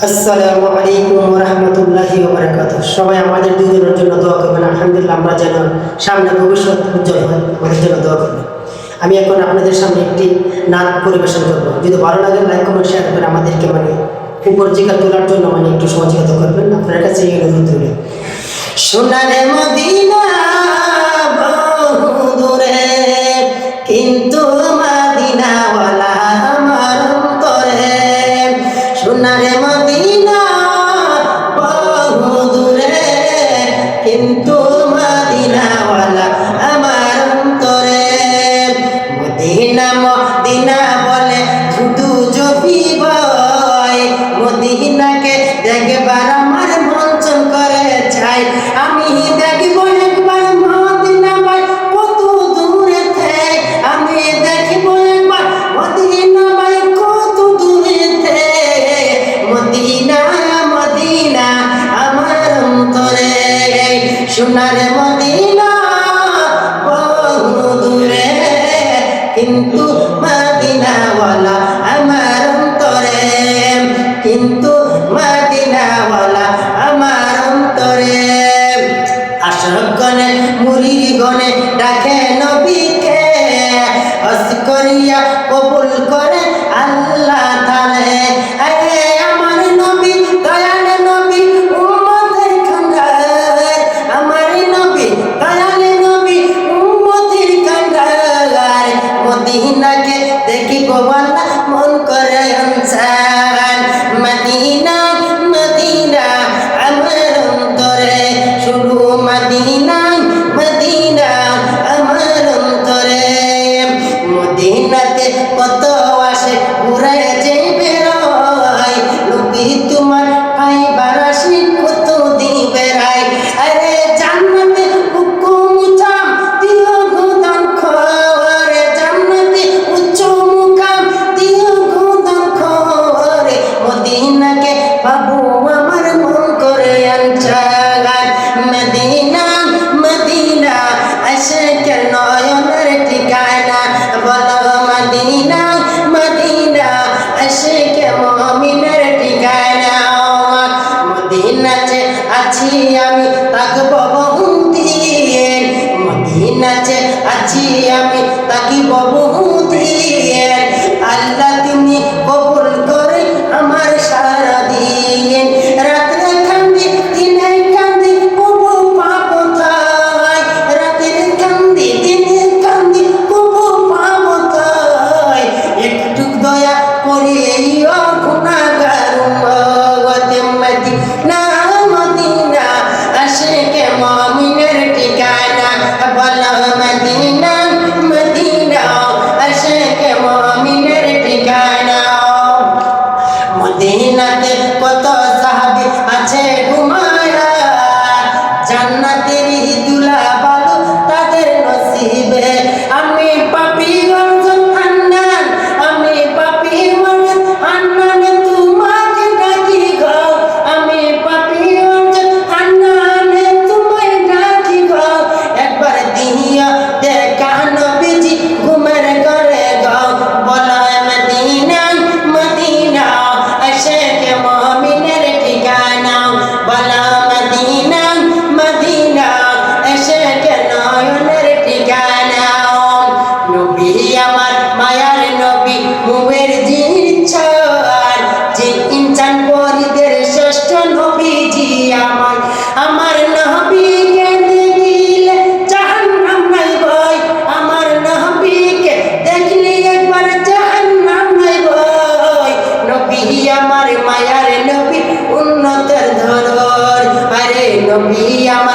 আসসালামু আলাইকুম ওয়া রাহমাতুল্লাহি ওয়া বারাকাতুহু। সবাই আমাদের দুজনের জন্য দোয়া করবেন। আলহামদুলিল্লাহ, আমরা যেন সামনে ভবিষ্যৎ উজ্জ্বল হয়, আমাদের জন্য দোয়া করবেন। আমি এখন আপনাদের সামনে একটি নাচ পরিবেশন করব। যদি ভালো লাগে লাইক কমেন্ট শেয়ার করে আমাদেরকে উপর জায়গা তোলার জন্য একটু সহযোগিতা করবেন। আপনার কাছে এই অনুরোধ রইল। সোনারে মদিনা বহু দূরে, কিন্তু মদিনাওয়ালা আমার অন্তরে। সোনারে মদিনা বহু দূরে, কিন্তু মদিনাওয়ালা আমার অন্তরে। মদিনা মদিনা বলে শুধু জপি বয়, মদিনাকে দেখবার আমার মন চন করে চাই। আমি দেখব একবার মদিনা ভাই কত দূরেতে, আমি দেখব একবার মদিনা ভাই কত দূরেতে। মদিনা মদিনা আমার অন্তরে, সোনার মদিনা বহু দূরে, কিন্তু মদিনাওয়ালা আমার অন্তরে, কিন্তু মদিনাওয়ালা আমার অন্তরে। আশরাক গণে মুরিদ গণে ডাকে নবীকে, হজ করিয়া কবুল করে আল্লাহ তাআলা। আরে আমার নবী দয়াল নবী উম্মতের কাঙ্গাল, আমার নবী দয়াল নবী উম্মতের কাঙ্গাল। মদিনাকে দেখিব আল্লাহ মন করে আনসার। মদিনা মদিনা আমার অন্তরে, শুধু মদিনা মদিনা আমার অন্তরে। মদিনাতে কত আসে ঘুরে যে বেরোয়, নবী তোমার পাইবার আসি কত দিন বেড়াই। আরে জান্নাতে হুকুম চাম দিও গোদান খরে, জান্নাতে উচ্চ মুকাম দিও গোদান খরে। মদিনাকে বাবু আমার মন করে আনচাগান। মদিনা মদিনা আশিকের নয়নের ঠিকানা, বলো মদিনা মদিনা আশিকে মুমিনের ঠিকানা। মদিনাতে আছি আমি থাকব বহুদিন, মদিনাতে আছি আমি থাকিব বহুদিন। আল্লাহ তুমি কবুল করে আমার সারা দিন, রাত্রে কান্দি দিনে কান্দি কবু পাবো তাই, রাত্রে কান্দি দিনে কান্দি কবু পাবো তাই। একটু দয়া করে গুনাহগার উম্মতে মদিনা মদিনা আশিকে মুমিনের ঠিকানা, বলো মদিনা মদিনা আশিকে মুমিনের ঠিকানা। মদিনাতে কত সাহাবী আছে ঘুমায়া, জান্নাতের দুলা বালু তাদের নসিবে। আমি পাপী অর্জন হান্নান, আমি পাপী অর্জন হান্নান তোমাকে ডাকি গো, আমি পাপী অর্জন হান্নান তোমায় ডাকি গো। একবার দিয়া দেখা নবীজি ঘুমের ঘরে গো, বলো মদিনা মদিনা আশিকে মুমিনের ঠিকানা, বলো মদিনা মদিনা আশিকে নয়নের ঠিকানা। নবী আমার মায়ার নবী মুয়ের জিচ্ছার, যে ইনসান পরিদের শ্রেষ্ঠ নবীজি আমার। আমার নবীকে দেখিলে জাহান্নাম নাই ভয়, আমার নবীকে দেখলে একবার জাহান্নাম নাই ভয়। নবী আমার মায়ার নবী উন্নতের ধরন, আরে নবী আমার